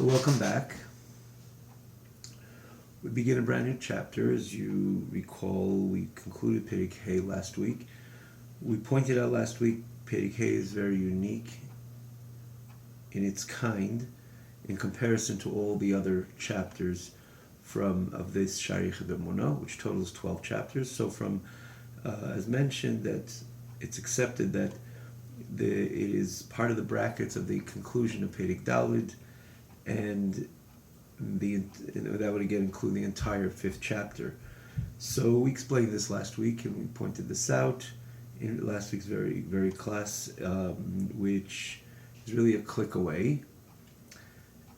Welcome back. We begin a brand new chapter. As you recall, we concluded Perek Hey last week. We pointed out last week Perek Hey is very unique in its kind in comparison to all the other chapters of this Sharich B'Emunah, which totals 12 chapters. So as mentioned, that it's accepted that it is part of the brackets of the conclusion of Perek Daled, and that would again include the entire fifth chapter. So we explained this last week, and we pointed this out in last week's very class, which is really a click away.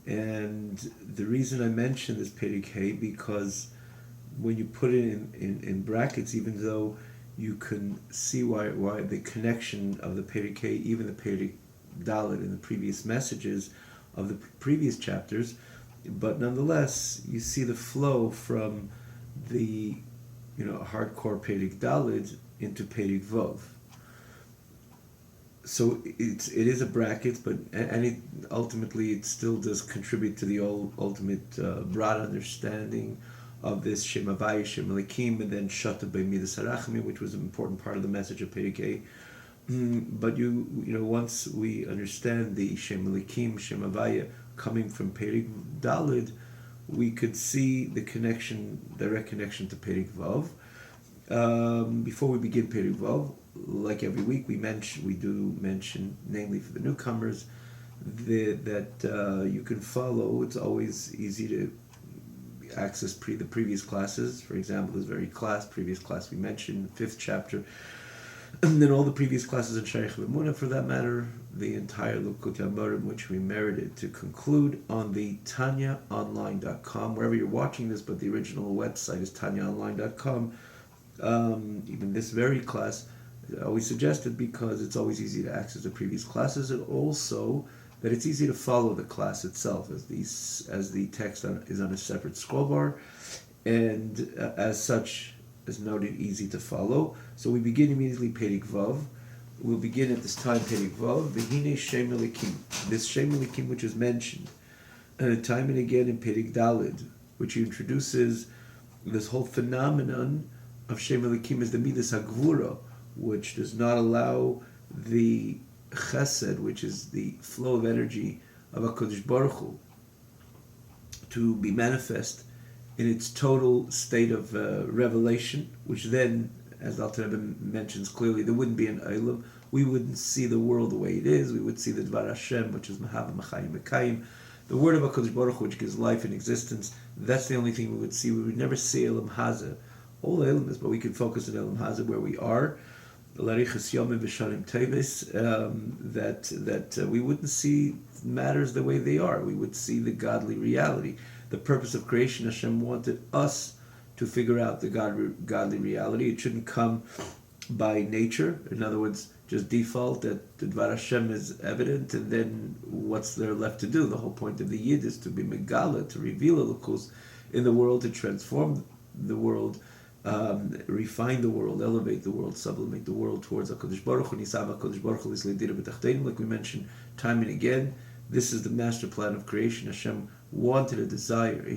And the reason I mentioned this Perek Hey, because when you put it in brackets, even though you can see why the connection of the Perek Hey, even the Perek Daled in the previous messages of the previous chapters, but nonetheless you see the flow from the hardcore Perek Daled into Perek Vov. So it is a bracket, but ultimately it still does contribute to the ultimate broad understanding of this Shem Havaya, Shem Elikim, and then Shata B'Midas Harachmi, which was an important part of the message of Perek Hey. But once we understand the Shem Elikim, Shem Havaya coming from Perek Daled, we could see the direct connection to Perek Vav. Before we begin Perek Vav, like every week we do mention, namely for the newcomers, that you can follow. It's always easy to access the previous classes. For example, this previous class we mentioned, fifth chapter, and then all the previous classes in Sharich B'Emunah, for that matter, the entire Likutei Amarim, which we merited to conclude on the TanyaOnline.com, wherever you're watching this, but the original website is TanyaOnline.com. Even this very class, I always suggested because it's always easy to access the previous classes, and also that it's easy to follow the class itself, as the text is on a separate scroll bar, and as such, as noted, easy to follow. So we begin immediately Perek Vav. We'll begin at this time Perek Vav. V'hine Shem Elikim. This Shem Elikim, which is mentioned time and again in Perek Daled, which introduces this whole phenomenon of Shem Elikim as the Midas HaGvura, which does not allow the Chesed, which is the flow of energy of HaKadosh Baruch Hu, to be manifest in its total state of revelation, which then, as Alter Rebbe mentions clearly, there wouldn't be an Olam. We wouldn't see the world the way it is. We would see the Dvar Hashem, which is Mahava Machayim Mekayim, the word of HaKadosh Baruch Hu, which gives life and existence. That's the only thing we would see. We would never see Elam Hazeh. All Elam is, but we could focus on Elam Hazeh, where we are. Larichas Yomim V'Shanim Tevis, that we wouldn't see matters the way they are. We would see the godly reality. The purpose of creation, Hashem wanted us to figure out the godly reality. It shouldn't come by nature. In other words, just default that the Dvar Hashem is evident, and then what's there left to do? The whole point of the Yid is to be Megala, to reveal Elokus in the world, to transform the world, refine the world, elevate the world, sublimate the world towards HaKadosh Baruch Hu. Nisav HaKadosh Baruch Hu L'Sleidira B'Tachtenim, like we mentioned time and again. This is the master plan of creation. Hashem wanted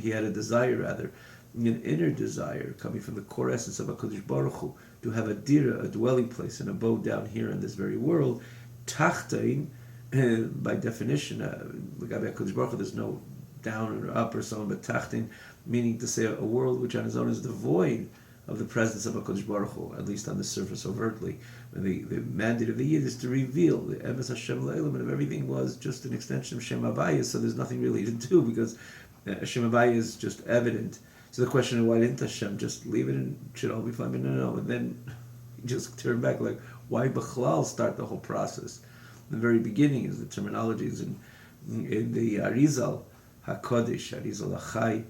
he had a desire, an inner desire, coming from the core essence of HaKadosh Baruch Hu, to have a dira, a dwelling place, an abode down here in this very world. Tachtein, by definition, HaKadosh Baruch Hu, there's no down or up or so on, but tachtein, meaning to say a world which on its own is devoid of the presence of HaKadosh Baruch Hu, at least on the surface overtly. The mandate of the Yid is to reveal the Emes Hashem Le'elam, and if everything was just an extension of Shem Havaya, so there's nothing really to do, because Shem Havaya is just evident. So the question is, why didn't Hashem just leave it and it should all be fine? But no. And then just turn back, like, why Bechlal start the whole process? The very beginning is the terminologies in the Arizal HaKodesh, Arizal HaChai,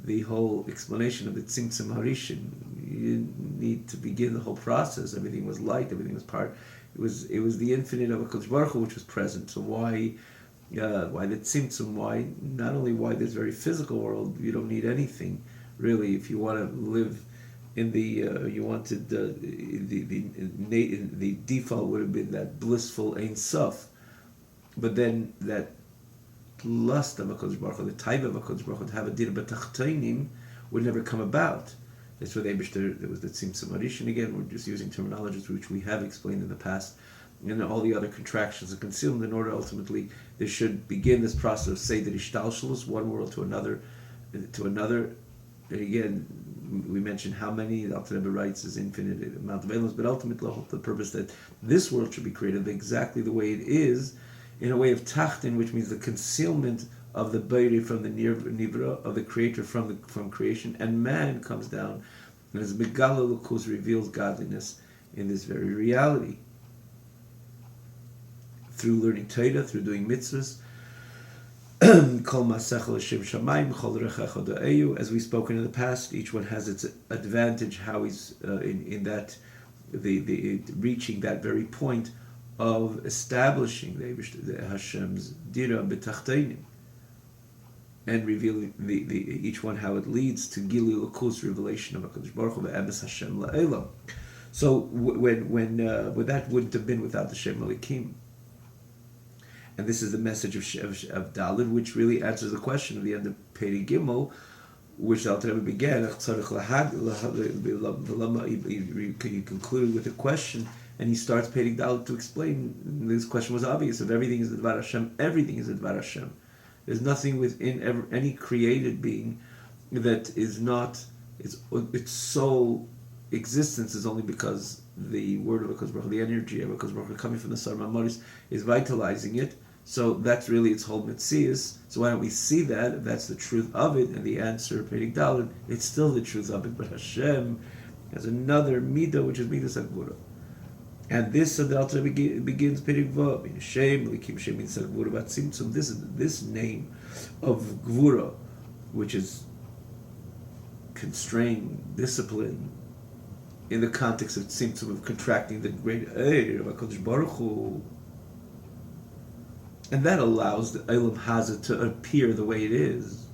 the whole explanation of the Tzimtzum Harishin. You didn't need to begin the whole process. Everything was light. Everything was part. It was the infinite of HaKadosh Baruch Hu which was present. So why the Tzimtzum? Why not only why this very physical world? You don't need anything really if you want to live in the you wanted the default would have been that blissful Ein Sof, but then that lust of HaKadosh Baruch Hu, the type of HaKadosh Baruch Hu, to have a dir b'tachteinim, would never come about. That's where there was the Tzimtzum Arishin again. We're just using terminologies which we have explained in the past, and all the other contractions of concealment, in order ultimately there should begin this process of Seder Ishtalshelus, one world to another. And again, we mentioned how many the Alter Rebbe writes is infinite amount of elements, but ultimately the purpose that this world should be created exactly the way it is, in a way of tachtin, which means the concealment of the Beiri from the Nivra, of the Creator from creation, and man comes down and as Megala Lukus reveals godliness in this very reality. Through learning Torah, through doing mitzvahs, as we've spoken in the past, each one has its advantage, how he's in that the reaching that very point of establishing the Hashem's dira b'tachteinim, and revealing the each one how it leads to Gilui Lukus, revelation of HaKadosh Baruch Hu ve'emes Hashem la'elam. So when that wouldn't have been without the Shem Elikim. And this is the message of Dalet, which really answers the question of the end of Peri Gimel, which the Alter Rebbe began. He concluded with a question, and he starts Peri Dalet to explain. This question was obvious: if everything is the Dvar Hashem, everything is the Dvar Hashem. There's nothing within any created being that is not its sole existence is only because the word of HaKadosh Baruch Hu, the energy of HaKadosh Baruch Hu coming from the Sar Mamoris is vitalizing it. So that's really its whole metzius. So why don't we see that, if that's the truth of it? And the answer, Perek Dalet, it's still the truth of it. But Hashem has another midah, which is midas Gvura. And this, the Alter Rebbe begins Perek Vav, in Shem, Likim Shem, in Gvura, Bat Tzimtzum. This name of Gvura, which is constrained, discipline, in the context of Tzimtzum, of contracting the great Eir of HaKadosh Baruch Hu. And that allows the Eilam Hazah to appear the way it is.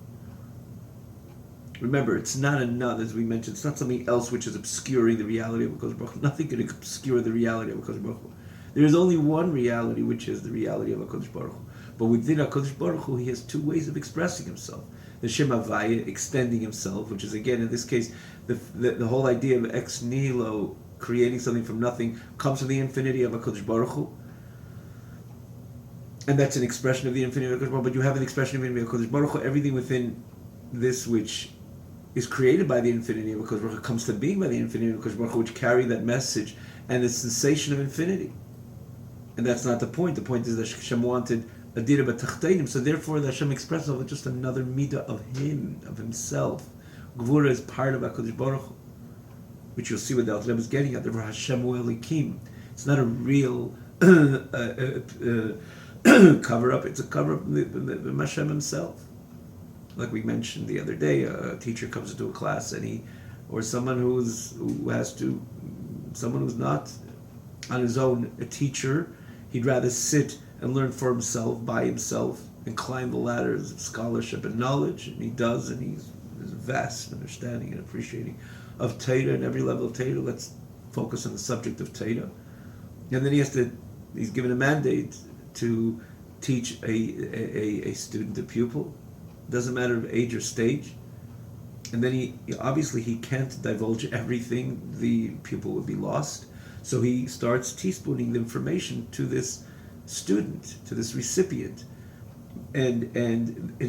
Remember, it's not another, as we mentioned, it's not something else which is obscuring the reality of HaKadosh Baruch Hu. Nothing can obscure the reality of HaKadosh Baruch Hu. There is only one reality, which is the reality of HaKadosh Baruch Hu. But within HaKadosh Baruch Hu, he has two ways of expressing himself. The Shem Havaya, extending himself, which is, again, in this case, the whole idea of ex nihilo, creating something from nothing, comes from the infinity of HaKadosh Baruch Hu. And that's an expression of the infinity of HaKadosh Baruch Hu, but you have an expression of the infinity of HaKadosh Baruch Hu. Everything within this which is created by the infinity of HaKadosh Baruch Hu comes to being by the infinity of HaKadosh Baruch Hu, which carry that message and the sensation of infinity. And that's not the point. The point is that Hashem wanted a dira b'tachteinim, so therefore the Hashem expresses of just another midah of him, of himself. Gvura is part of HaKadosh Baruch Hu, which you'll see what the Alter Rebbe is getting at. Therefore Hashem Elikim. It's not a real cover up. It's a cover up of Hashem himself. Like we mentioned the other day, a teacher comes into a class and someone who's not on his own a teacher, he'd rather sit and learn for himself, by himself, and climb the ladders of scholarship and knowledge, and he does, and he's vast understanding and appreciating of Torah and every level of Torah. Let's focus on the subject of Torah. And then he's given a mandate to teach a student, a pupil. Doesn't matter of age or stage. And then he can't divulge everything, the pupil would be lost. So he starts teaspooning the information to this student, to this recipient. And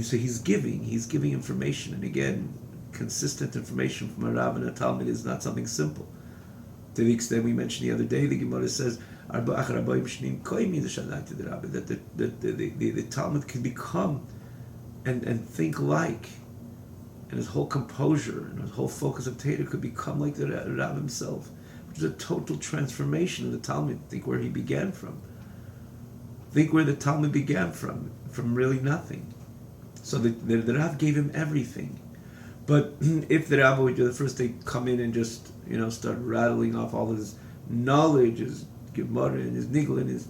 so he's giving information. And again, consistent information from a Rav and a Talmud is not something simple. To the extent we mentioned the other day, the Gemara says, that the Talmud can become and think like, and his whole composure and his whole focus of Torah could become like the Rav himself, which is a total transformation in the Talmud. Think where he began from. Think where the Talmud began from really nothing. So the Rav gave him everything. But if the Rav would the first day come in and just start rattling off all his knowledge, his Gemara and his Nigel and his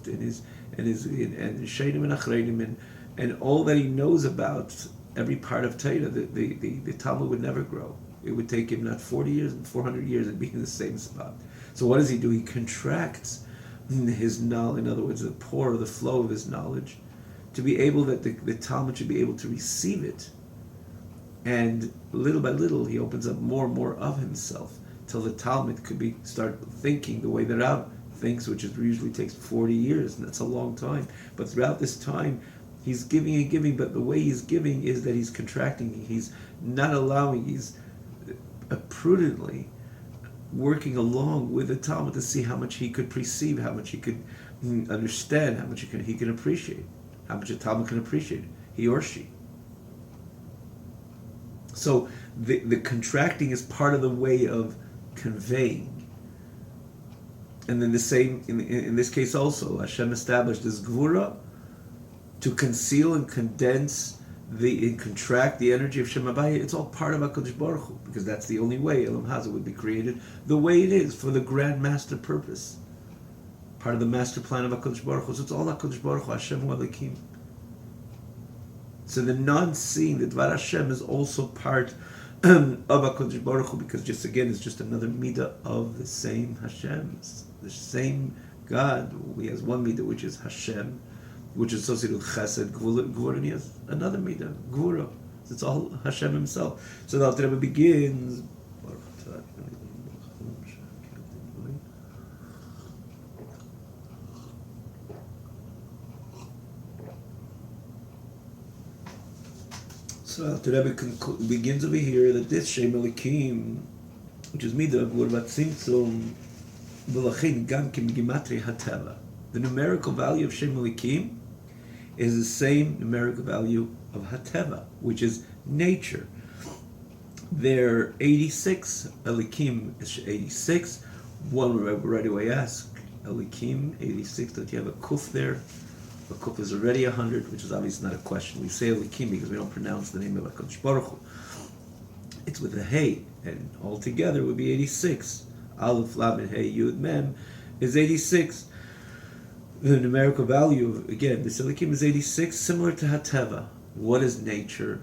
Sheinim and Achreinim and all that he knows about every part of Torah, the Talmud would never grow. It would take him not 40 years and 400 years and be in the same spot. So what does he do? He contracts his knowledge, in other words, the flow of his knowledge, to be able that the Talmud should be able to receive it. And little by little, he opens up more and more of himself till the Talmud could start thinking the way that Rav thinks, which usually takes 40 years, and that's a long time. But throughout this time, he's giving and giving, but the way he's giving is that he's contracting. He's not allowing, he's prudently working along with the Talmud to see how much he could perceive, how much he could understand, how much he can appreciate, how much the Talmud can appreciate, he or she. So the contracting is part of the way of conveying. And then the same, in this case also, Hashem established this Gvura to conceal and condense and contract the energy of Shem Havaya. It's all part of HaKadosh Baruch Hu, because that's the only way Elam Hazah would be created the way it is, for the grand master purpose. Part of the master plan of HaKadosh Baruch Hu. So it's all HaKadosh Baruch Hu, Hashem Hu Elokim. So the non-seeing, the Dvar Hashem, is also part of HaKadosh Baruch Hu, because just again, it's just another midah of the same Hashem, the same God. He has one midah, which is Hashem, which is associated with Chesed, Gvura, and he has another midah, Gvura. So it's all Hashem himself. So the Alter Rebbe begins. So Alter Rebbe begins over here that this Shem Elokim, which is midah, Gvura Tzimtzum, V'lachin Gam Kim Gimatri Hateva. The numerical value of Shem Elokim is the same numerical value of Hateva, which is nature. They're 86. Elikim is 86. One would right away ask, Elikim, 86, don't you have a kuf there? A kuf is already 100, which is obviously not a question. We say Elikim because we don't pronounce the name of HaKadosh Baruch Hu. It's with a hey, and altogether it would be 86. Aleph, Lamed, Hey, Yud, Mem is 86. The numerical value of, again, the Elikim is 86, similar to Hateva. What is nature?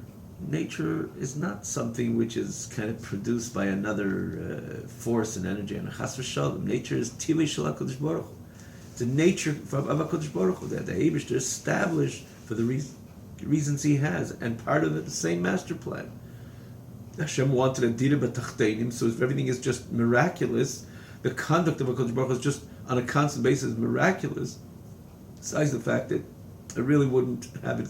Nature is not something which is kind of produced by another force and energy. And Chas v'Shalom, nature is Tivei Shel HaKadosh Baruch Hu. It's a nature of HaKadosh Baruch Hu that the Eibishter established for the reasons he has, and part of it, the same master plan. Hashem wanted a dira b'tachtenim, so if everything is just miraculous, the conduct of HaKadosh Baruch Hu is just on a constant basis miraculous. Besides the fact that it really wouldn't have it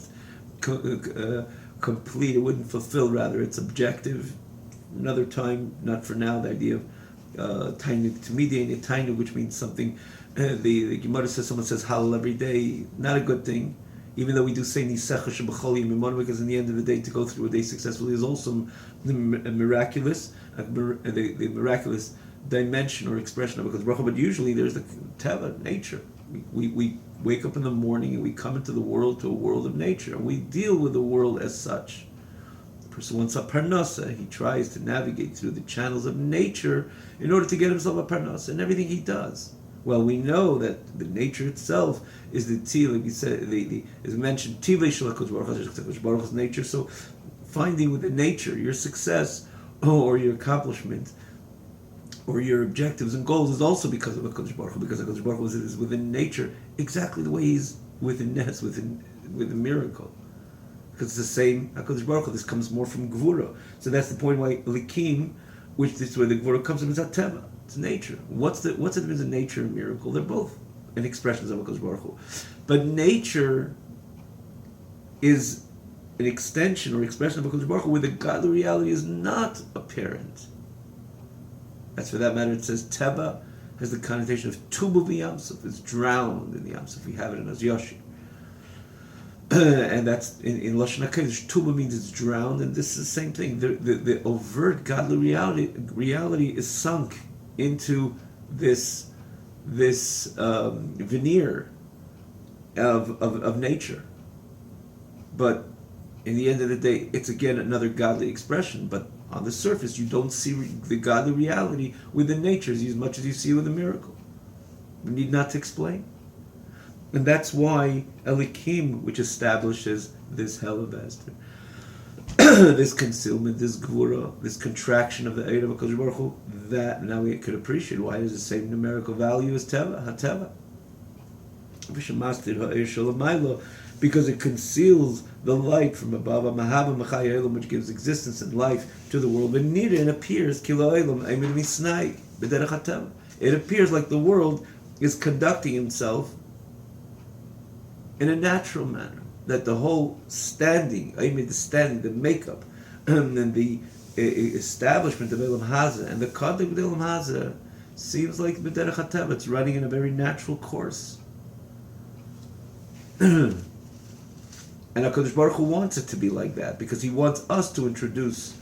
complete, it wouldn't fulfill rather its objective. Another time, not for now, the idea of Tanya to mediate Tanya, which means something. The Gemara says someone says Hallel every day, not a good thing. Even though we do say Nisecha Shebachol Yimimon, because in the end of the day, to go through a day successfully is also miraculous, the miraculous dimension or expression of HaKadosh Baruch Hu. But usually there's the Teva, nature. We wake up in the morning and we come into the world, to a world of nature, and we deal with the world as such. The person wants a parnasa, he tries to navigate through the channels of nature in order to get himself a parnasa, and everything he does. Well, we know that the nature itself is the tzil, like we said, is mentioned, tivei shel HaKadosh Baruch Hu's nature. So finding with the nature your success or your accomplishment or your objectives and goals is also because of HaKadosh Baruch Hu, because HaKadosh Baruch Hu is within nature exactly the way he's within Nes, with a miracle. Because it's the same HaKadosh Baruch Hu. This comes more from Gvura. So that's the point why Likim, which is where the Gvura comes from, is Ateva. It's nature. What's the difference in nature and miracle? They're both an expressions of HaKadosh Baruch Hu. But nature is an extension or expression of HaKadosh Baruch Hu where the godly reality is not apparent. As for that matter, it says Teva has the connotation of Tubu v'Yamsuf. It's drowned in the Yamsuf. We have it in as Yoshi. And that's in Lashon HaKodesh. Tuba means it's drowned, and this is the same thing. The overt godly reality is sunk into this veneer of nature. But in the end of the day, it's again another godly expression. But on the surface, you don't see the godly reality within nature as much as you see with a miracle. We need not to explain. And that's why Elikim, which establishes this hell of Esther, this concealment, this gvura, this contraction of the Eid of HaKadosh Baruch Hu, that now we could appreciate why it is the same numerical value as Teva, HaTeva. because it conceals the light from above, which gives existence and life to the world. It appears it appears like the world is conducting himself in a natural manner, that the whole standing, the makeup, and the establishment of Elam Haza and the conduct of Elam Haza seems like B'derech HaTeva. It's running in a very natural course. And HaKadosh Baruch Hu wants it to be like that, because He wants us to introduce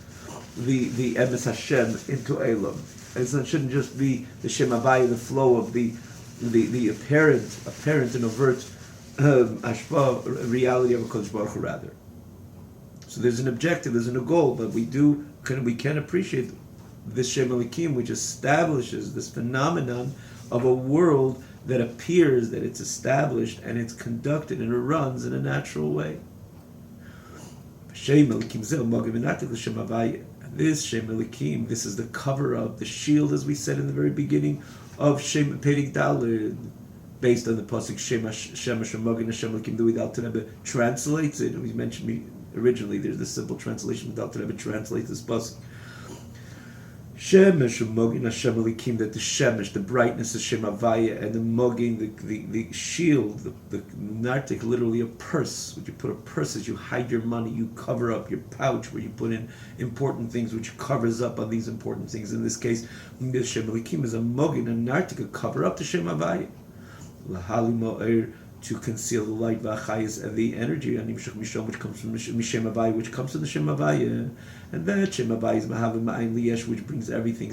the Emes Hashem into Elam. And so it shouldn't just be the Shem Havaya, the flow of the apparent and overt Ashpa reality of HaKadosh Baruch Hu, rather. So there's an objective, there's a goal, but we can appreciate this Shem Elikim, which establishes this phenomenon of a world that appears that it's established and it's conducted and it runs in a natural way. Shem Elikim zeh magim v'natik l'Shem Havaya. This Shem Elikim, this is the cover up, the shield, as we said in the very beginning of Shem Perik Daled, based on the pasuk Shem Hashem Magin Hashem Elikim. The way the Alter Rebbe translates it, and we mentioned originally, there's this simple translation the Alter Rebbe translates this pasuk. Shemesh Mogin Hashem Elikim, that the Shemesh, the brightness of Shem Havaya, and the Mogin, the shield, the nartik, literally a purse, which you put a purse as you hide your money, you cover up your pouch where you put in important things, which covers up on these important things. In this case, the Shem Elikim is a Mogin, a nartik, a cover up to Shem Havaya. Lahali Mo'er, to conceal the light, v'achayis, and the energy, which comes from Shem Havaya, which comes from the Shem Havaya, and that Shem Havaya is Mahavim Ma'ayin Liyesh, which brings everything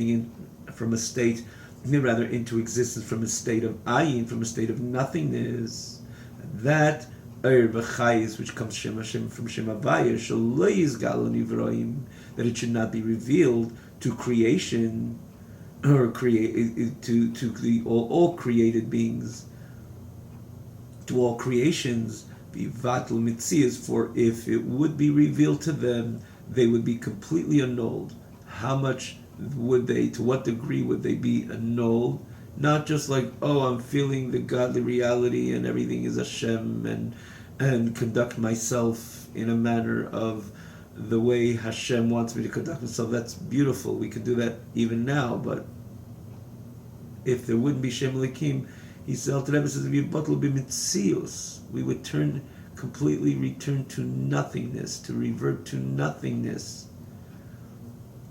in from a state, rather into existence from a state of ayin, from a state of nothingness. And that v'achayis, which comes from Shem Havaya, shelo yizgal l'nivroim, that it should not be revealed to creation, or to the all created beings, to all creations, be vatul mitzias, for if it would be revealed to them, they would be completely annulled. How much would they, to what degree would they be annulled? Not just like, oh, I'm feeling the godly reality and everything is Hashem, and conduct myself in a manner of the way Hashem wants me to conduct myself. That's beautiful. We can do that even now, but if there wouldn't be Shem Elikim, he said, Alter Rebbe says, we would completely return to nothingness, to revert to nothingness.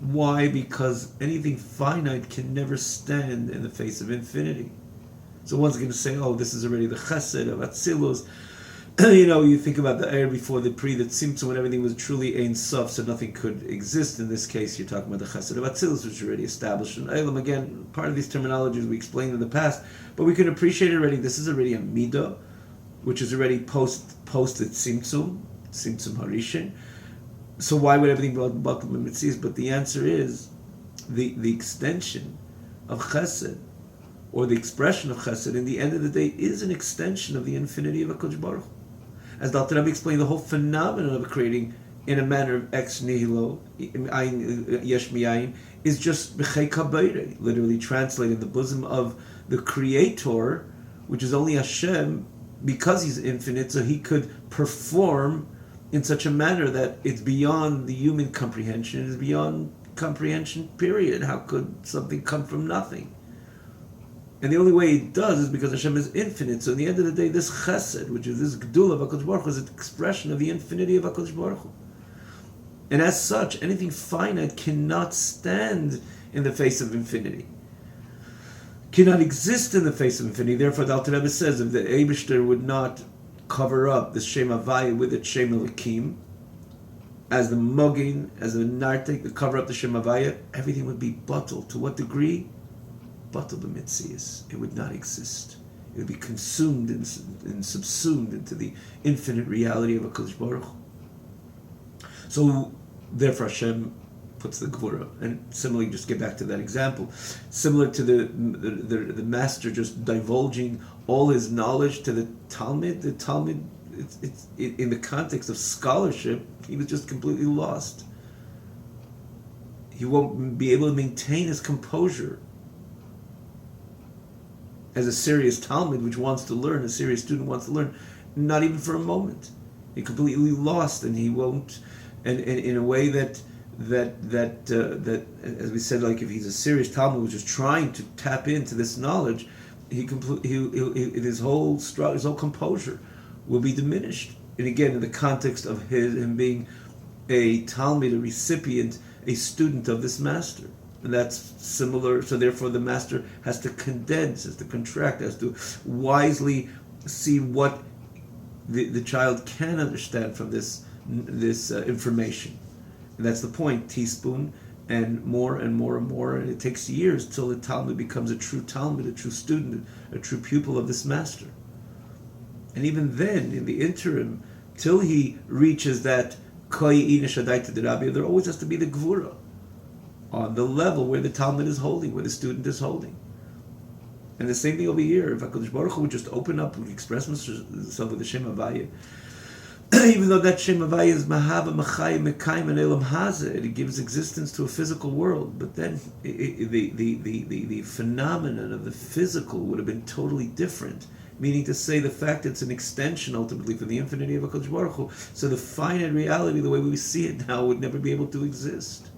Why? Because anything finite can never stand in the face of infinity. So one's going to say, oh, this is already the chesed of Atzilus. You think about the air before the pre, that Tzimtzum, when everything was truly Ein Sof, so nothing could exist. In this case, you're talking about the chesed of Atzilus, which is already established in Eilam. Again, part of these terminologies we explained in the past, but we can appreciate it already. This is already a midah, which is already posted Tzimtzum Harishin. So why would everything be Batal Mitzias? But the answer is the extension of chesed, or the expression of chesed, in the end of the day, is an extension of the infinity of HaKadosh Baruch Hu. As the Alter Rebbe explained, the whole phenomenon of creating in a manner of ex nihilo, yesh miyayin, is just b'chei kabeire, literally translated in the bosom of the Creator, which is only Hashem, because He's infinite, so He could perform in such a manner that it's beyond the human comprehension, it's beyond comprehension, period. How could something come from nothing? And the only way it does is because Hashem is infinite. So in the end of the day, this chesed, which is this gdula of HaKadosh Baruch Hu, is an expression of the infinity of HaKadosh Baruch Hu. And as such, anything finite cannot stand in the face of infinity, cannot exist in the face of infinity. Therefore, the Alter Rebbe says, if the Eibishter would not cover up the Shem Havaya with its Shem Elikim, as the Mogin, as the Nartek, the cover up the Shem Havaya, everything would be bottled. To what degree? Batal b'mitzias. It would not exist. It would be consumed and subsumed into the infinite reality of HaKadosh Baruch Hu. So, therefore, Hashem puts the Gvura. And similarly, just get back to that example. Similar to the master just divulging all his knowledge to the Talmud it's in the context of scholarship, he was just completely lost. He won't be able to maintain his composure. As a serious Talmud which wants to learn, a serious student wants to learn, not even for a moment. He's completely lost, and he won't. And in a way that as we said, like if he's a serious Talmud who's just trying to tap into this knowledge, his whole struggle, his whole composure will be diminished. And again, in the context of him being a Talmud, a recipient, a student of this master. And that's similar, so therefore the master has to condense, has to contract, has to wisely see what the child can understand from this information. And that's the point, teaspoon, and more and more and more, and it takes years till the Talmud becomes a true Talmud, a true student, a true pupil of this master. And even then, in the interim, till he reaches that Koi Ina Shadaita Derabi, there always has to be the Gvura on the level where the Talmud is holding, where the student is holding. And the same thing over here. If HaKadosh Baruch Hu would just open up and express himself with the Shem Havaya, even though that Shem Havaya is Mahava, Machayim, Mekayim, and Elam Hazeh, it gives existence to a physical world, but then the phenomenon of the physical would have been totally different. Meaning to say, the fact that it's an extension ultimately for the infinity of HaKadosh Baruch Hu, so the finite reality, the way we see it now, would never be able to exist.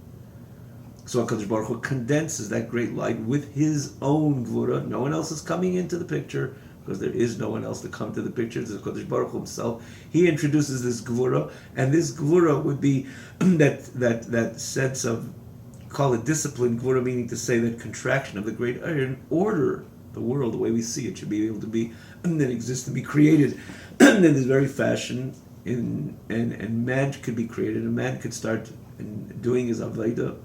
So HaKadosh Baruch Hu condenses that great light with his own Gvura. No one else is coming into the picture, because there is no one else to come to the picture. It's HaKadosh Baruch Hu himself. He introduces this Gvura, and this Gvura would be that sense of, call it discipline, Gvura meaning to say that contraction of the great iron order. The world, the way we see it, should be able to be and then exist and be created in this very fashion. And man could be created, and man could start doing his avodah,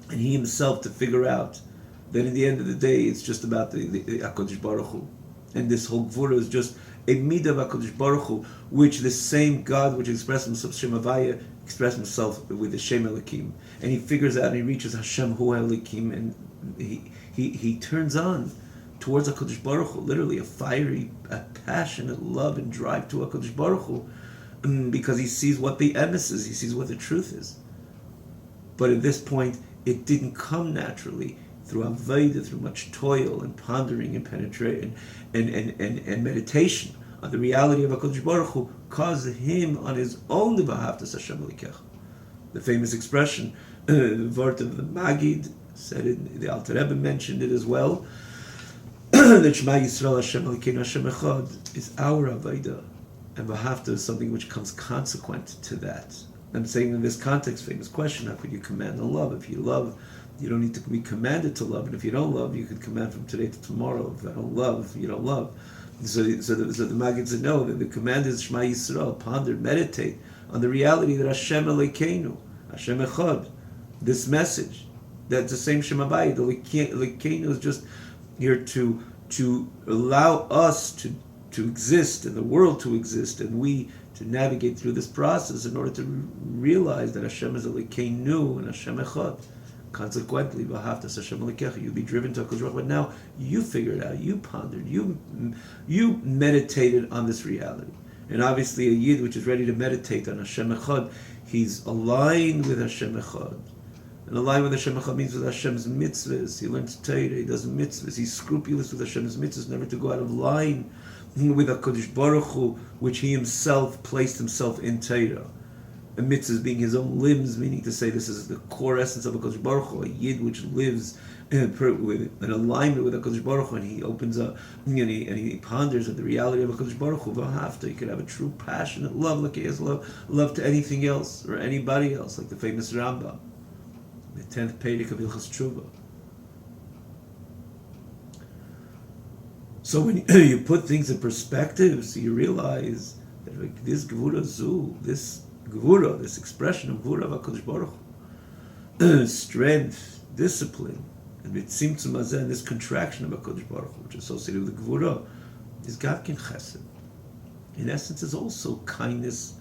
and he himself to figure out that in the end of the day, it's just about the HaKadosh Baruch Hu, and this whole gvura is just a midah of HaKadosh Baruch Hu, which the same God which expressed himself Shem Havaya expressed himself with the Shem Elokim, and he figures out and he reaches Hashem Hu Elokim, and he turns on towards HaKadosh Baruch Hu, literally a passionate love and drive to HaKadosh Baruch Hu, because he sees what the emes is, he sees what the truth is. But at this point, it didn't come naturally through avodah, through much toil and pondering and penetration and meditation on the reality of HaKadosh Baruch Hu, caused him on his own V'ahavtas Hashem Elokecha. The famous expression, the word of the Magid, said it, the Alter Rebbe mentioned it as well, that Shema Yisrael Hashem Elokeinu Hashem Echad is our avodah, and V'ahavta is something which comes consequent to that. I'm saying in this context, famous question, how could you command the love? If you love, you don't need to be commanded to love, and if you don't love, you could command from today to tomorrow. If I don't love, you don't love. So the Maggid said, no, the command is Shema Yisrael, ponder, meditate on the reality that Hashem Elokeinu, Hashem Echad, this message, that's the same Shem Havaya, the Elokeinu is just here to allow us to exist, and the world to exist, and we to navigate through this process in order to realize that Hashem is Elokeinu and Hashem Echad. Consequently, V'ahavtas Hashem Elokecha, you'll be driven to HaKadosh Baruch Hu. But now you figured out, you pondered, you meditated on this reality. And obviously a Yid which is ready to meditate on Hashem Echad, he's aligned with Hashem Echad. And aligned with Hashem Echad means with Hashem's mitzvahs. He learns Torah, he does mitzvahs, he's scrupulous with Hashem's mitzvahs, never to go out of line with HaKadosh Baruch Hu, which he himself placed himself in Torah. A mitzvah being his own limbs, meaning to say this is the core essence of HaKadosh Baruch Hu, a Yid which lives with an alignment with HaKadosh Baruch Hu, and he opens up and he ponders at the reality of HaKadosh Baruch Hu. V'ahavta, he could have a true passionate love, like he has love to anything else or anybody else, like the famous Rambam, the 10th Perek of Hilchos Tshuva. So when you put things in perspective, so you realize that like this Gvura Zu, this Gvura, this expression of Gvura of HaKadosh Baruch Hu, strength, discipline, and Tzimtzum Hazeh, and this contraction of HaKadosh Baruch Hu, which is associated with the Gvura, is Gavkin Chesed. In essence, is also kindness.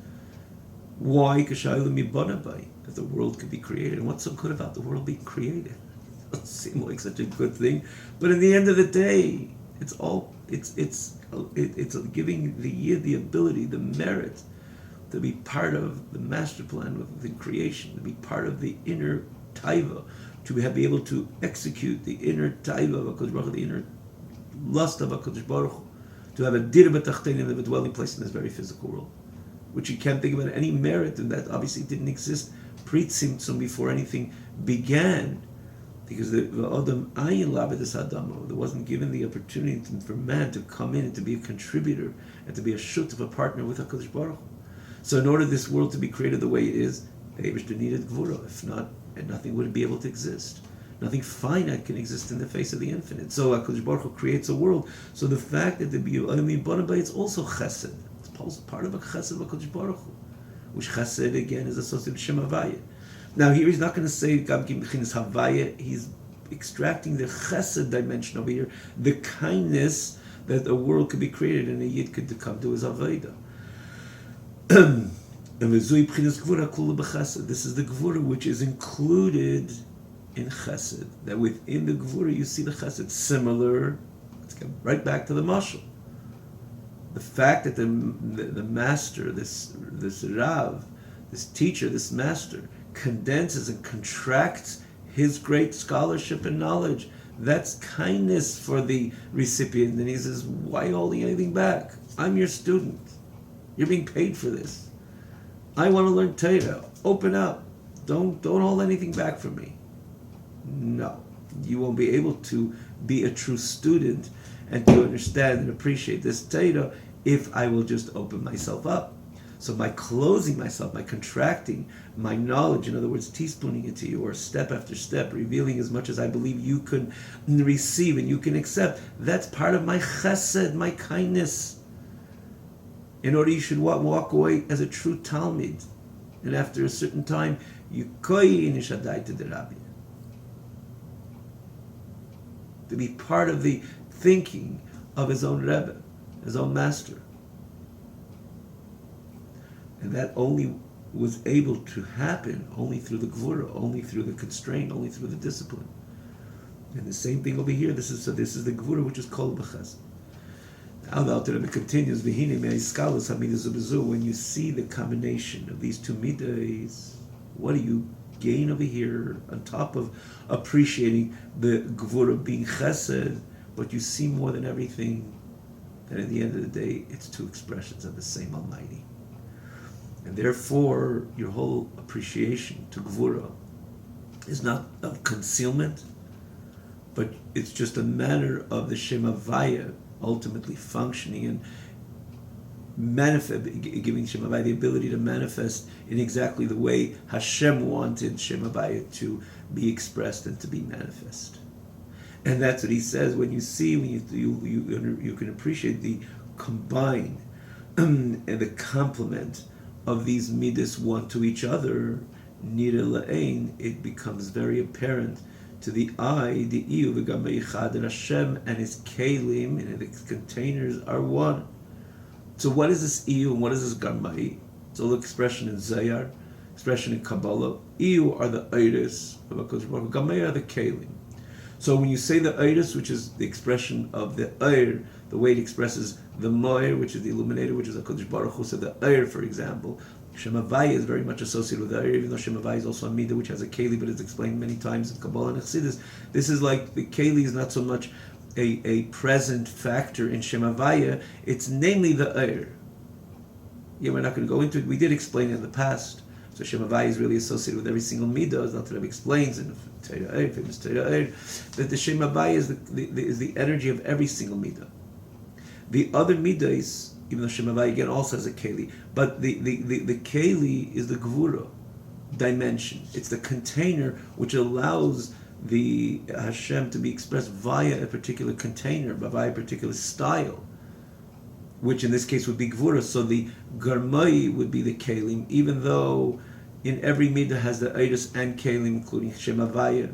Why? That the world could be created. And what's so good about the world being created? It doesn't seem like such a good thing, but in the end of the day, it's giving the Yid the ability, the merit, to be part of the master plan of the creation, to be part of the inner taiva, to be able to execute the inner taiva of HaKadosh Baruch Hu, the inner lust of HaKadosh Baruch Hu, to have a dir b'tachtenim, a dwelling place in this very physical world, which you can't think about any merit, and that obviously didn't exist pre-tzimtzum, before anything began, because the Adam ayin labedus adamo, there wasn't given the opportunity for man to come in and to be a contributor and to be a shutuf, a partner with HaKadosh Baruch Hu. So in order this world to be created the way it is, the Eibishter needed Gvura. If not, and nothing would be able to exist. Nothing finite can exist in the face of the infinite. So HaKadosh Baruch Hu creates a world. So the fact that the B'Yolim Bonabay, it's also chesed. It's part of a chesed of HaKadosh Baruch Hu, which chesed again is associated with Shem Havaya. Now here he's not going to say Gam Kim B'chinas Havaya. He's extracting the chesed dimension over here, the kindness that a world could be created and a yid could come to his avodah. This is the gvura which is included in chesed. That within the gvura you see the chesed. Similar, let's get right back to the mashal. The fact that the master, this Rav, this teacher, this master, condenses and contracts his great scholarship and knowledge, that's kindness for the recipient. And he says, why holding anything back? I'm your student. You're being paid for this. I want to learn Torah. Open up. Don't hold anything back from me. No. You won't be able to be a true student and to understand and appreciate this Torah if I will just open myself up. So by closing myself, by contracting my knowledge, in other words, teaspooning it to you, or step after step, revealing as much as I believe you can receive and you can accept, that's part of my chesed, my kindness. In order you should walk away as a true Talmid. And after a certain time, you koi nishadai to the Rabbi. To be part of the thinking of his own Rebbe, his own master. And that only was able to happen only through the gvura, only through the constraint, only through the discipline. And the same thing over here. This is the gvura which is called b'chesed. Now the Alter Rebbe continues, when you see the combination of these two midas, what do you gain over here on top of appreciating the gvura being chesed? But you see more than everything that at the end of the day, it's two expressions of the same Almighty. And therefore, your whole appreciation to Gvura is not of concealment, but it's just a matter of the Shem Havaya ultimately functioning and giving Shem Havaya the ability to manifest in exactly the way Hashem wanted Shem Havaya to be expressed and to be manifest. And that's what he says. When you see, you can appreciate the combine and the complement of these midas one to each other, nira la'ein, it becomes very apparent to the eye, the iyu v'gamei echad, and Hashem and his kelim and its containers are one. So what is this iyu and what is this gamei? It's all expression in Zayar, expression in Kabbalah. Iyu are the iris of HaKadosh Baruch Hu, gamei are the kelim. So when you say the iris, which is the expression of the air, the way it expresses the moir, which is the illuminator, which is HaKadosh Baruch Hu, so the air, for example, Shem Havaya is very much associated with the air, even though Shem Havaya is also a midah, which has a keli, but it's explained many times in Kabbalah and Chassidus. This is like, the keli is not so much a present factor in Shem Havaya, it's namely the air. Yeah, we're not going to go into it. We did explain it in the past. So Shem Havaya is really associated with every single midah, as Alter Rebbe explains in Torah, famous Torah, that the Shem Havaya is the energy of every single midah. The other midas, even though Shem Havaya again also has a keli, but the keli is the gvura dimension. It's the container which allows the Hashem to be expressed via a particular container, via a particular style, which in this case would be gvura. So the garmai would be the kelim, even though in every midah has the eidos and kelim, including Shem Havaya,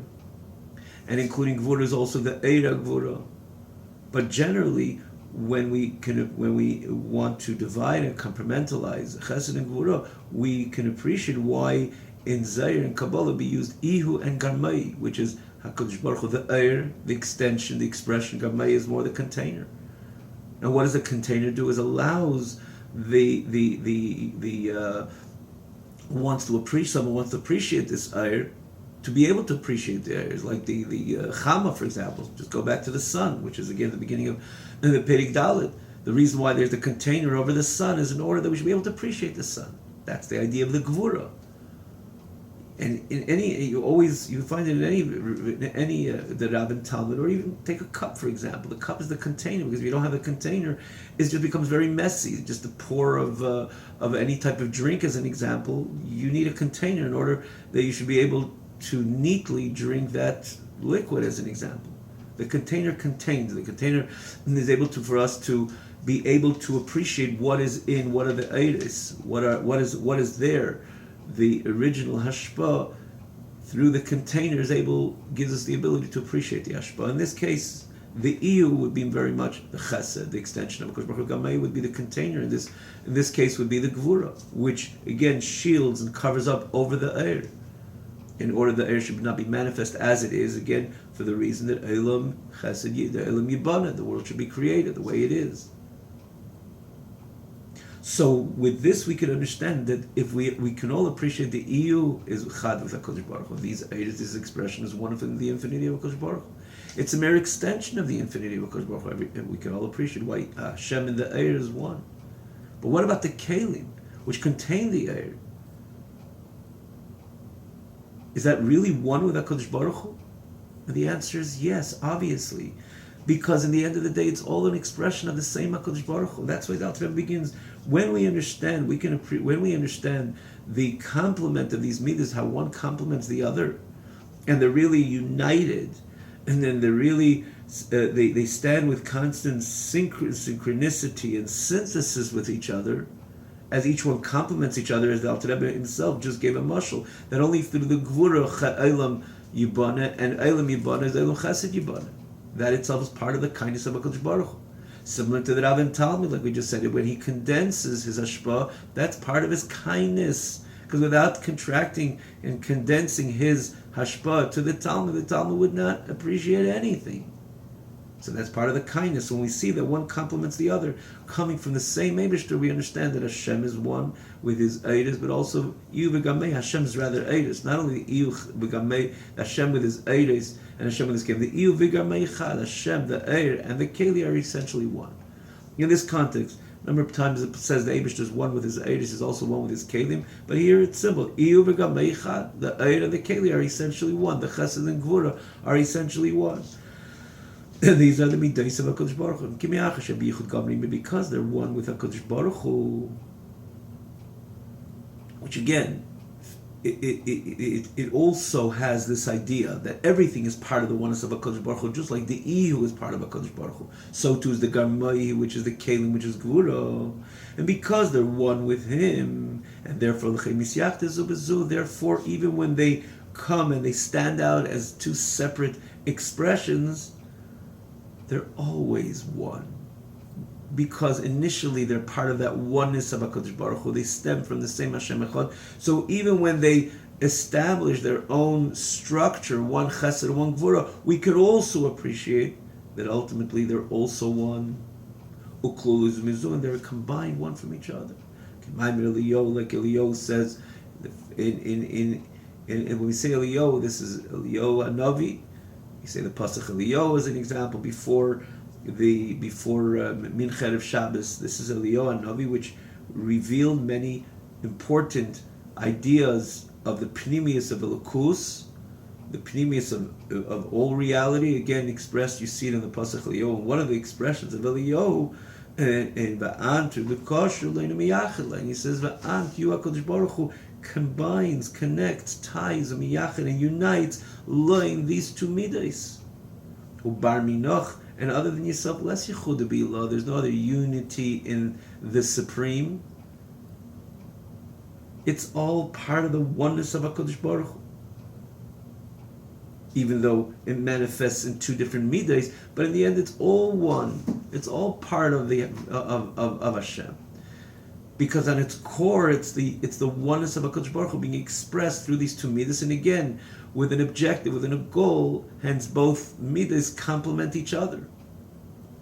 and including gvura is also the eira gvura. But generally, when we want to divide and compartmentalize chesed and gvura, we can appreciate why in Zayir and Kabbalah be used ihu and garmai, which is HaKadosh Baruch Hu, the air, the extension, the expression. Garmai is more the container. And what does the container do? Is allows someone wants to appreciate this air, to be able to appreciate the airs, like the Chama, for example. Just go back to the sun, which is again the beginning of the Perik Dalet. The reason why there's the container over the sun is in order that we should be able to appreciate the sun. That's the idea of the Gvura. And in any, you find it in any the Rabbin Talmud, or even take a cup for example. The cup is the container, because if you don't have a container, it just becomes very messy. Just the pour of any type of drink, as an example, you need a container in order that you should be able to neatly drink that liquid, as an example. The container contains. The container is able to, for us to be able to appreciate what is in, what are the eiris, what is there. The original hashpa through the container gives us the ability to appreciate the hashpa. In this case, the iyu would be very much the chesed, the extension of Hakadosh Baruch Hu. Gamay would be the container. In this case, would be the gvura, which again shields and covers up over the eir, in order the eir should not be manifest as it is. Again, for the reason that elam chesed, the elam yibana, the world should be created the way it is. So with this we can understand that if we can all appreciate the EU is chad with HaKadosh Baruch Hu. This expression is one of the infinity of HaKadosh Baruch Hu. It's a mere extension of the infinity of HaKadosh Baruch Hu. And we can all appreciate why Hashem and the Eir is one. But what about the Kelim, which contain the Eir? Is that really one with HaKadosh Baruch Hu? And the answer is yes, obviously. Because in the end of the day, it's all an expression of the same HaKadosh Baruch Hu. That's why the Alter Rebbe begins. When we understand, when we understand the complement of these midas, how one complements the other, and they're really united, and then they're really they stand with constant synchronicity and synthesis with each other, as each one complements each other, as the Alter Rebbe himself just gave a mashal, that only through the Gvura Elam Yibana, and Elam Yibana is Elam Chesed Yibana. That itself is part of the kindness of HaKadosh Baruch Hu. Similar to the Rav Talmud, like we just said, when he condenses his hashpah, that's part of his kindness. Because without contracting and condensing his hashpah to the Talmud would not appreciate anything. So that's part of the kindness. When we see that one complements the other, coming from the same Eibishter, we understand that Hashem is one with his Eidos, but also Iyu v'gamei, Hashem is rather Eidos. Not only Iyu v'gamei, Hashem with his Eidos, and Hashem with his Kelim. The Iyu v'gamei chad, Hashem, the Eir, and the Keli are essentially one. In this context, a number of times it says the Eibishter is one with his Eidos, is also one with his Kelim, but here it's simple. Iyu v'gamei chad, the Eir and the Keli are essentially one. The Chesed and Gvura are essentially one. And these are the midas of HaKadosh Baruch Hu. Because they're one with HaKadosh Baruch Hu, which again, it also has this idea that everything is part of the oneness of HaKadosh Baruch Hu, just like the Ihu is part of HaKadosh Baruch Hu. So too is the Garmai, which is the Kelim, which is Gvura. And because they're one with Him, and therefore, therefore, even when they come and they stand out as two separate expressions, they're always one, because initially they're part of that oneness of HaKadosh Baruch Hu. They stem from the same Hashem Echad. So even when they establish their own structure, one Chesed, one Gvura, we could also appreciate that ultimately they're also one. And they're combined one from each other. Like Eliyahu says, in when we say Eliyahu, this is Eliyahu Hanavi. You say the Pasach Eliyahu as an example before Minchet of Shabbos. This is Eliyahu Hanavi, which revealed many important ideas of the Pnimius of Elokus, the Pnimius of all reality. Again, expressed, you see it in the Pasach Eliyahu. One of the expressions of Eliyahu, and Va'ant B'kosher Leinu Miyachid, and he says Va'ant, you HaKadosh Baruch Hu combines, connects, ties, and unites in these two midas. Ubar minoch, and other than yourself, less yichuda billah. There's no other unity in the Supreme. It's all part of the oneness of HaKadosh Baruch Hu. Even though it manifests in two different midas, but in the end, it's all one. It's all part of the of Hashem. Because on its core, it's the oneness of HaKadosh Baruch Hu being expressed through these two midas, and again, with an objective, within a goal. Hence, both midas complement each other,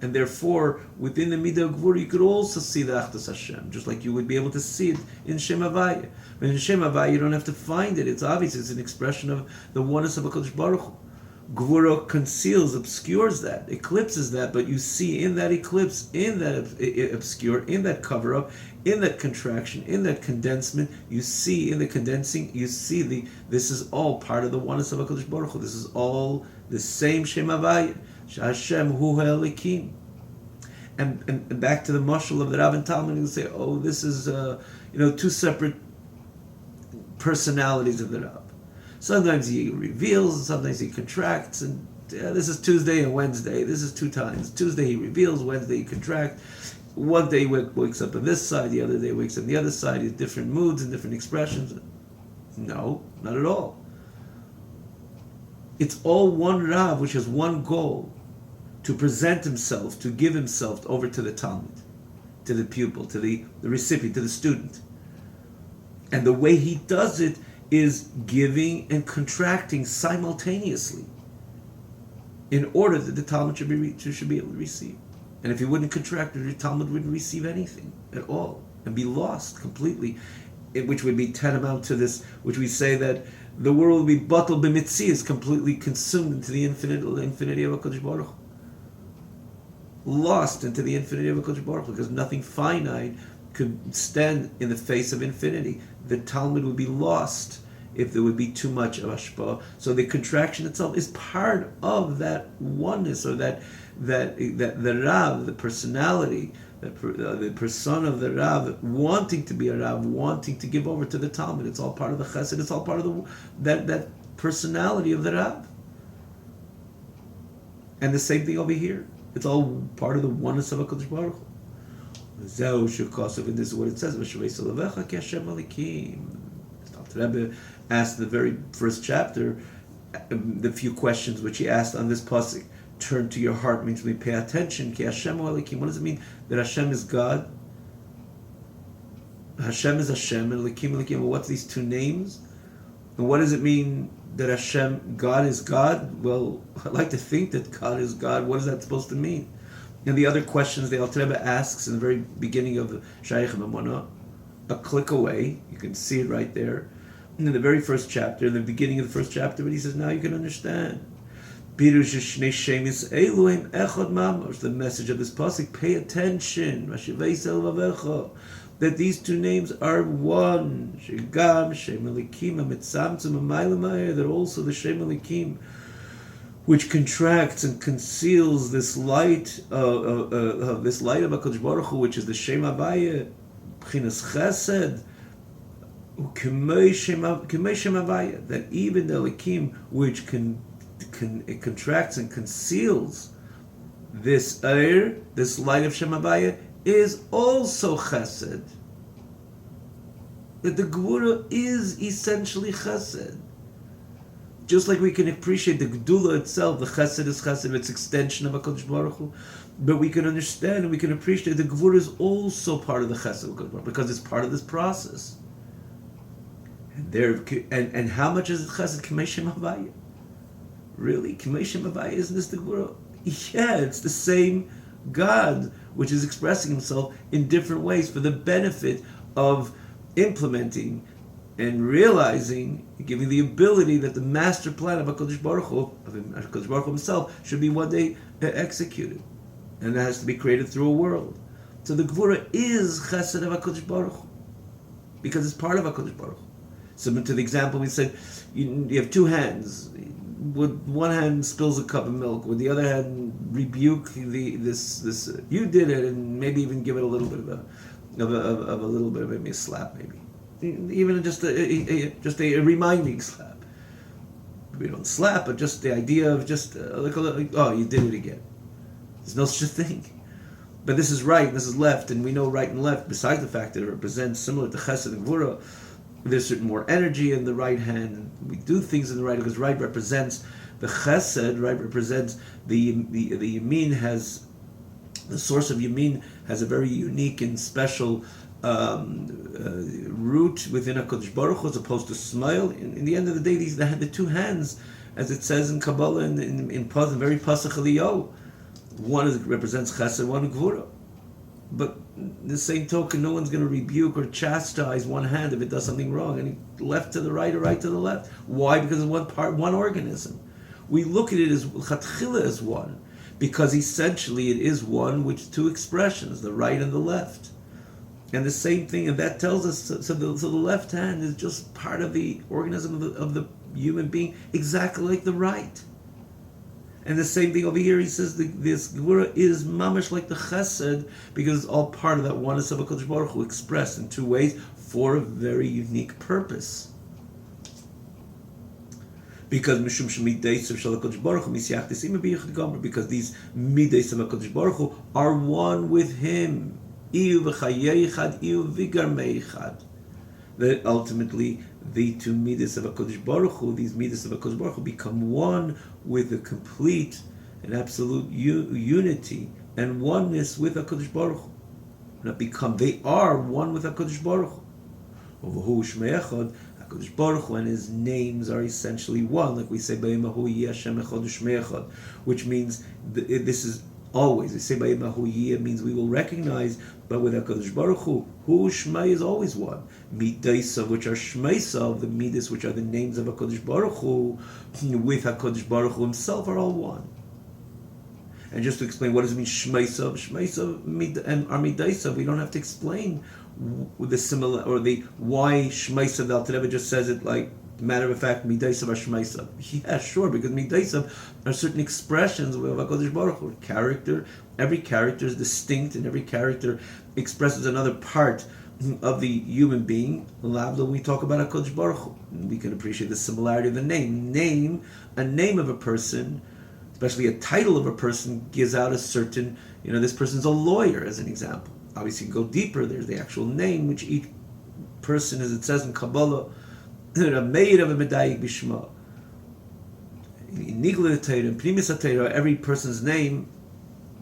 and therefore, within the midah of Gvura, you could also see the Achdus Hashem, just like you would be able to see it in Shem Havaya. But in Shem Havaya, you don't have to find it; it's obvious. It's an expression of the oneness of HaKadosh Baruch Hu. Gvura conceals, obscures that, eclipses that, but you see in that eclipse, in that obscure, in that cover-up, in that contraction, in that condensement, you see in the condensing, you see this is all part of the oneness of HaKadosh Baruch Hu. This is all the same Shem Havaya, Hashem Hu Ha'Elikim. And back to the mashal of the Rav and Talmud, you say, oh, this is two separate personalities of the Rav. Sometimes he reveals, and sometimes he contracts, and this is Tuesday and Wednesday. This is 2 times. Tuesday he reveals, Wednesday he contracts. One day he wakes up on this side, the other day he wakes up on the other side. He has different moods and different expressions. No, not at all. It's all one Rav, which has one goal, to present himself, to give himself over to the Talmud, to the pupil, to the recipient, to the student. And the way he does it is giving and contracting simultaneously in order that the Talmud should be able to receive. And if he wouldn't contract, the Talmud wouldn't receive anything at all and be lost completely, which would be tantamount to this, which we say that the world will be batal b'mitzias, completely consumed into the infinity of HaKadosh Baruch Hu. Lost into the infinity of HaKadosh Baruch Hu, because nothing finite could stand in the face of infinity. The Talmud would be lost if there would be too much of hashpah. So the contraction itself is part of that oneness, or that the Rav, the personality, the persona of the Rav, wanting to be a Rav, wanting to give over to the Talmud. It's all part of the Chesed. It's all part of that personality of the Rav. And the same thing over here. It's all part of the oneness of HaKadosh Baruch Hu. Zeu shekosov, and this is what it says. The Rebbe asked the very first chapter, the few questions which he asked on this pasuk. Turn to your heart means we pay attention. Ki Hashem Elikim. What does it mean that Hashem is God? Hashem is Hashem, and Elikim Elikim. Well, what's these two names? And what does it mean that Hashem, God is God? Well, I like to think that God is God. What is that supposed to mean? And the other questions the Alter Rebbe asks in the very beginning of the Shaykh Mamona, a click away, you can see it right there. And in the very first chapter, in the beginning of the first chapter, but he says, now you can understand. The message of this pasuk, pay attention, that these two names are one. That also the Shem Elikim, which contracts and conceals this light of HaKadosh Baruch Hu, which is the Shem Havaya, B'chinas Chesed, that even the Elikim, which it contracts and conceals this air, this light of Shem Havaya, is also Chesed. That the Gvura is essentially Chesed. Just like we can appreciate the Gdula itself, the Chesed is Chesed, it's extension of HaKadosh Baruch Hu, but we can understand and we can appreciate the Gvura is also part of the Chesed of HaKadosh Baruch Hu, because it's part of this process. And how much is it Chesed? K'mei Shem Havaya. Really? K'mei Shem Havaya, isn't this the Gvura? Yeah, it's the same God, which is expressing himself in different ways for the benefit of implementing and realizing, giving the ability that the master plan of HaKadosh Baruch Hu, of HaKadosh Baruch Hu himself, should be one day executed. And that has to be created through a world. So the Gvura is Chesed of HaKadosh Baruch Hu, because it's part of HaKadosh Baruch Hu. Similar to the example we said, you have two hands. Would one hand spills a cup of milk, would the other hand rebuke this? You did it, and maybe even give it a little bit of maybe a slap, maybe even just a reminding slap. We don't slap, but just the idea of just oh, you did it again. There's no such thing. But this is right, and this is left, and we know right and left. Besides the fact that it represents, similar to Chesed and Gvura, there's certain more energy in the right hand, and we do things in the right, because right represents the Chesed, right represents the Yamin has, the source of Yamin has a very unique and special root within HaKadosh Baruch Hu, as opposed to smile. In the end of the day, the two hands, as it says in Kabbalah, in very Pasach Eliyahu, one represents Chesed, one Gvura. But the same token, no one's going to rebuke or chastise one hand if it does something wrong, and left to the right or right to the left. Why? Because it's one organism. we look at it as Chatchila as one, because essentially it is one with two expressions, the right and the left. And the same thing, and that tells us, so the left hand is just part of the organism of the human being, exactly like the right. And the same thing over here, he says this Gvura is mamash like the Chesed, because it's all part of that oneness of HaKadosh Baruch Hu, expressed in two ways for a very unique purpose. Because Mishum Shemideis of HaKadosh Baruch Hu Misyach Desima B'Yichud Gomer, because these Mideis of HaKadosh Baruch Hu are one with Him. Iu v'chayeichad, iu v'garmeichad. That ultimately the two midas of HaKadosh Baruch Hu, these midas of HaKadosh Baruch Hu, become one with a complete and absolute unity and oneness with HaKadosh Baruch Hu. They are one with HaKadosh Baruch Hu. V'hu shmei echad, HaKadosh Baruch Hu and His names are essentially one, like we say, B'emahu yeh Hashem echad u'shmei echad, which means this is always. We say B'emahu yeh means we will recognize, but with HaKadosh Baruch Hu, Shmei is always one. Midaisa, which are Shmeisav, the Midas, which are the names of HaKadosh Baruch Hu, with HaKadosh Baruch Hu Himself are all one. And just to explain what does it mean Shmeisav and Midaisa, we don't have to explain the similar, or the why Shmeisav, the Alter Rebbe just says it like, matter of fact, Midaisav are Shmeisav. Yeah, sure, because Midaisav are certain expressions of HaKadosh Baruch Hu. Every character is distinct, and every character expresses another part of the human being. When we talk about HaKadosh Baruch Hu, we can appreciate the similarity of the name. A name of a person, especially a title of a person, gives out a certain, this person's a lawyer, as an example. Obviously, you go deeper, there's the actual name, which each person, as it says in Kabbalah, made of a medayik bishma. In Nigla Torah and Pnimis Torah, every person's name,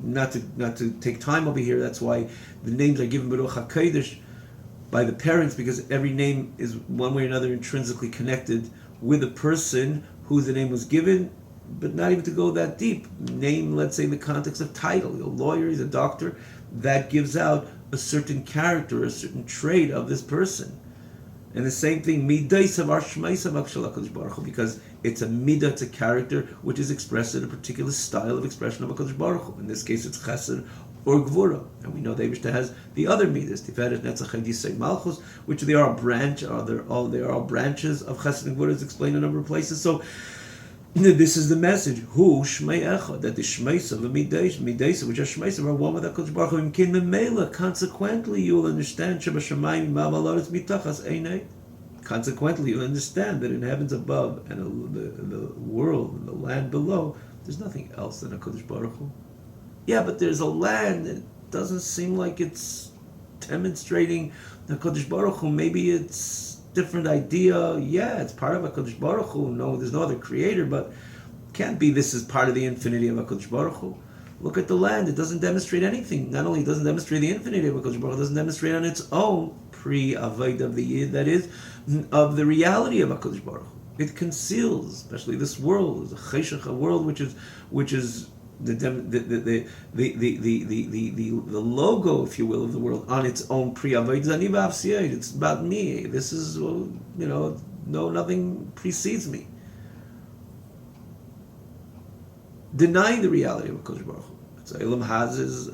not to take time over here, that's why the names are given Baruch HaKodesh by the parents, because every name is one way or another intrinsically connected with the person whose the name was given, but not even to go that deep. Name, let's say in the context of title, a lawyer, he's a doctor, that gives out a certain character, a certain trait of this person. And the same thing, Midaisav are Shmeisav HaKadosh Baruch Hu, because it's a midah, it's a character which is expressed in a particular style of expression of HaKadosh Baruch Hu. In this case, it's Chesed or Gvura. And we know the Eibishter has the other midas, Tiferet, Netzach, and Yisei Malchus, which they are branches of Chesed and Gvura, is explained in a number of places. So this is the message. Hu Shmei Echad, that the Shmeisav and Midaisav, which are Shmeisav, are one with HaKadosh Baruch Hu. In Kin Memela, consequently, you will understand Sheba Shamayim Ma'am Alaretz Mitachas Einei. Consequently, you'll understand that in heavens above and the world and the land below, there's nothing else than HaKadosh Baruch Hu. Yeah, but there's a land that doesn't seem like it's demonstrating HaKadosh Baruch Hu. Maybe it's different idea. Yeah, it's part of HaKadosh Baruch Hu. No, there's no other creator, but can't be this is part of the infinity of HaKadosh Baruch Hu. Look at the land. It doesn't demonstrate anything. Not only doesn't demonstrate the infinity of HaKadosh Baruch Hu, it doesn't demonstrate on its own pre-avoid of the Yid, that is, of the reality of HaKadosh Baruch Hu. It conceals, especially this world, is a cheshach, a world which is the logo, if you will, of the world on its own pre-avoid. It's about me. This is, nothing precedes me. Denying the reality of HaKadosh Baruch Hu. It's a Elam Hazes,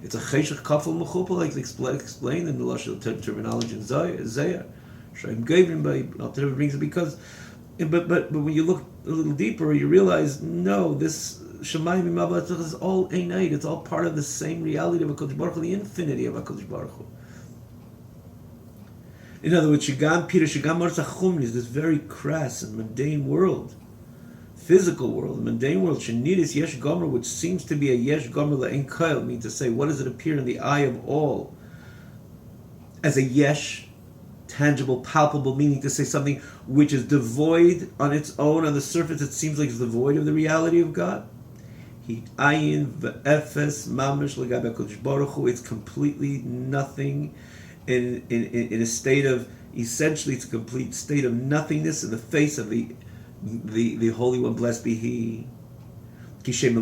it's a cheshach kafel mechupel, like explained in the Lashon terminology in Zayar. Shem Gavin by Alter Rebbe brings it because, but when you look a little deeper, you realize no, this Shemayim Ma'av is all einayit. It's all part of the same reality of HaKadosh Baruch Hu, the infinity of HaKadosh Baruch Hu. In other words, Shigam Peter Shigam Marza Chumri is this very crass and mundane world. Physical world, the mundane world, Shenidis Yesh Gomer, which seems to be a Yesh Gomer La'en Kail, means to say, what does it appear in the eye of all? As a Yesh, tangible, palpable, meaning to say something which is devoid on its own, on the surface it seems like it's devoid of the reality of God. Ayin v'efes mamish l'gabe HaKadosh Baruch Hu, it's completely nothing in a state of, essentially it's a complete state of nothingness in the face of the Holy One, blessed be He. Because the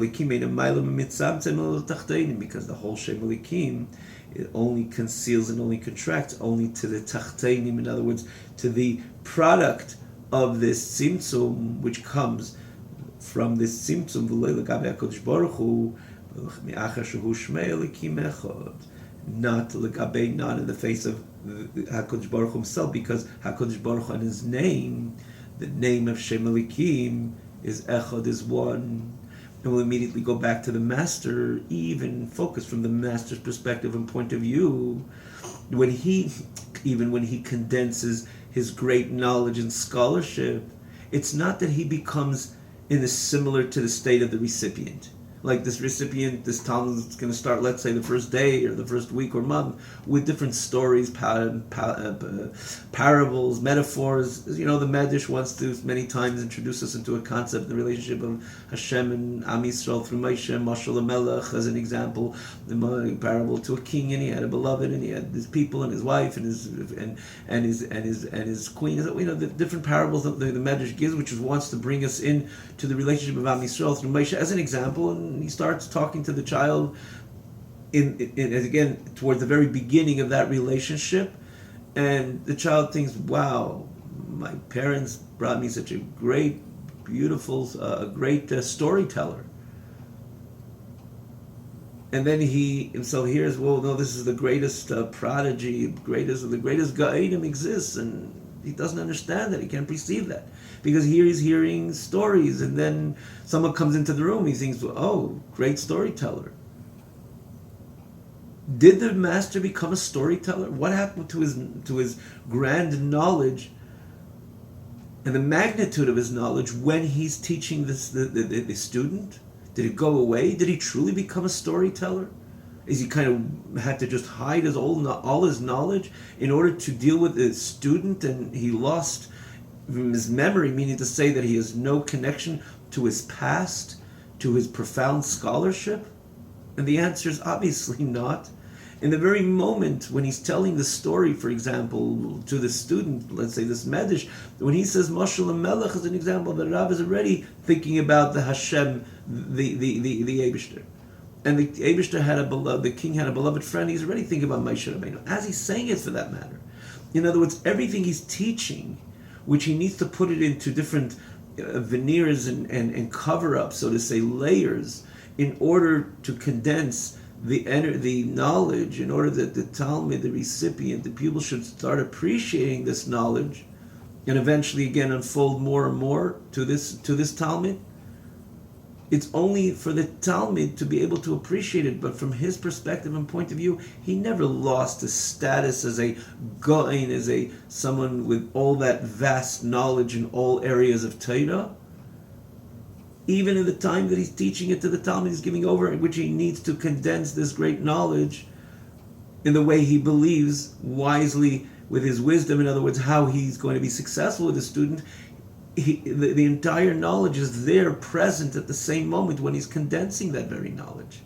whole Shem Elikim, it only conceals and only contracts only to the Tachteinim, in other words, to the product of this Tzimtzum, which comes from this Tzimtzum v'lo l'gabei HaKadosh Baruch Hu me'achar shehu Shmei Elokim Echad, not l'gabei, not in the face of HaKadosh Baruch Hu himself, because HaKadosh Baruch Hu and his name, the name of Shem Elokim is Echad, is one. And we'll immediately go back to the master, even focus from the master's perspective and point of view. When he condenses his great knowledge and scholarship, it's not that he becomes similar to the state of the recipient. Like this recipient, this Talmud is going to start, let's say, the first day or the first week or month with different stories, parables, metaphors. The Medrash wants to many times introduce us into a concept, the relationship of Hashem and Am Yisrael through Moshe, Mashal HaMelech as an example, the parable to a king, and he had a beloved, and he had his people and his wife and his queen. The different parables that the Medrash gives, which wants to bring us in to the relationship of Am Yisrael through Moshe as an example. And he starts talking to the child again towards the very beginning of that relationship, and the child thinks, wow, my parents brought me such a great, beautiful, great storyteller. And then he himself hears, well, no, this is the greatest prodigy, the greatest Ga'idim exists, and he doesn't understand that, he can't perceive that. Because here he's hearing stories, and then someone comes into the room, he thinks, oh, great storyteller. Did the master become a storyteller? What happened to his grand knowledge and the magnitude of his knowledge when he's teaching the student? Did it go away? Did he truly become a storyteller? Is he kind of had to just hide all his knowledge in order to deal with the student, and he lost his memory, meaning to say that he has no connection to his past, to his profound scholarship? And the answer is obviously not. In the very moment when he's telling the story, for example, to the student, let's say this Medrash, when he says Mashal HaMelech as an example, the Rav is already thinking about the Hashem, the Eibishter. And the Eibishter had the king had a beloved friend, he's already thinking about Moshe Rabbeinu, as he's saying it, for that matter. In other words, everything he's teaching, which he needs to put it into different veneers and cover-up, so to say, layers, in order to condense the knowledge, in order that the Talmud, the recipient, the pupil should start appreciating this knowledge, and eventually again unfold more and more to this Talmud. It's only for the Talmud to be able to appreciate it, but from his perspective and point of view, he never lost his status as a Go'in, as someone with all that vast knowledge in all areas of Torah. Even in the time that he's teaching it to the Talmud, he's giving over, in which he needs to condense this great knowledge in the way he believes, wisely, with his wisdom, in other words, how he's going to be successful with the student. The entire knowledge is there, present at the same moment when he's condensing that very knowledge.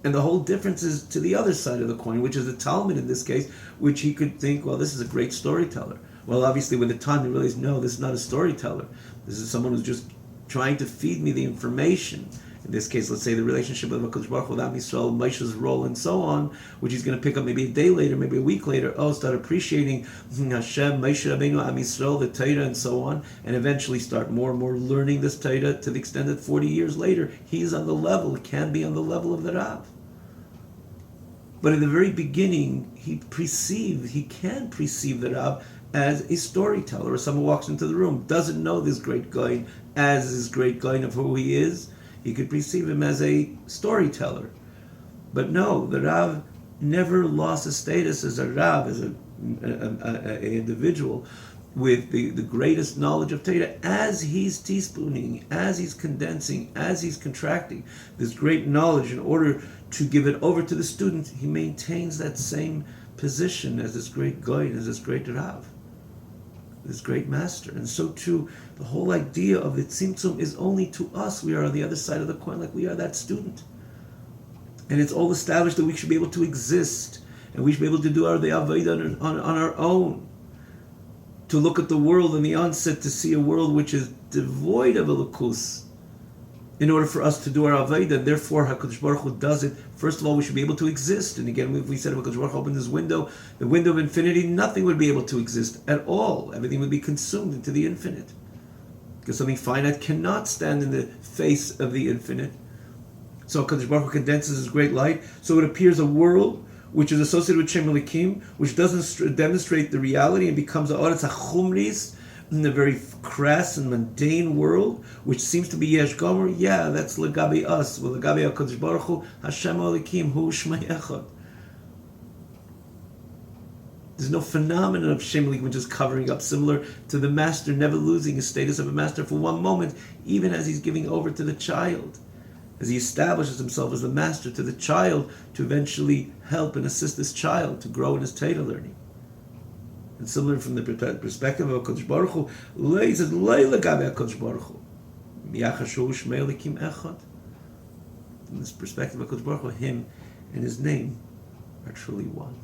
And the whole difference is to the other side of the coin, which is the Talmud in this case, which he could think, well, this is a great storyteller. Well, obviously, when the Tanya realized, no, this is not a storyteller. This is someone who's just trying to feed me the information. In this case, let's say the relationship of HaKadosh Baruch Hu with Am Yisrael, Moshe's role, and so on, which he's going to pick up maybe a day later, maybe a week later. Start appreciating Hashem, Moshe Rabbeinu, Am Yisrael, the Torah, and so on, and eventually start more and more learning this Torah to the extent that 40 years later, he's on the level, can be on the level of the Rav. But in the very beginning, he can perceive the Rav as a storyteller, or someone walks into the room, doesn't know this great guy as this great guy of who he is. He could perceive him as a storyteller. But no, the Rav never lost his status as a Rav, as an individual with the greatest knowledge of Torah. As he's teaspooning, as he's condensing, as he's contracting this great knowledge in order to give it over to the student, he maintains that same position as this great guy, as this great Rav, this great master. And so too, the whole idea of the Tzimtzum is only to us. We are on the other side of the coin, like we are that student. And it's all established that we should be able to exist, and we should be able to do the Avodah on our own. To look at the world in the onset, to see a world which is devoid of Elokus, in order for us to do our Avodah. Therefore, HaKadosh Baruch Hu does it. First of all, we should be able to exist. And again, if we said if HaKadosh Baruch Hu opened this window, the window of infinity, nothing would be able to exist at all. Everything would be consumed into the infinite. because something finite cannot stand in the face of the infinite. So HaKadosh Baruch Hu condenses His great light, so it appears a world which is associated with Shem Elikim, which doesn't demonstrate the reality and becomes a Oretz HaChumris, in the very crass and mundane world, which seems to be Yesh Gomer. Yeah, that's Legabe us. Well, Legabe HaKadosh Baruch Hu, Hashem Elikim, Hu Shmei Echad. There's no phenomenon of Shem Elikim which is covering up, similar to the master never losing his status of a master for one moment, even as he's giving over to the child, as he establishes himself as the master to the child to eventually help and assist this child to grow in his Torah learning. And similar from the perspective of HaKadosh Baruch Hu, he says, Leila Gabe HaKadosh Baruch Hu, Miyachashu Shmei Elikim Echad. From this perspective of HaKadosh Baruch Hu, him and his name are truly one.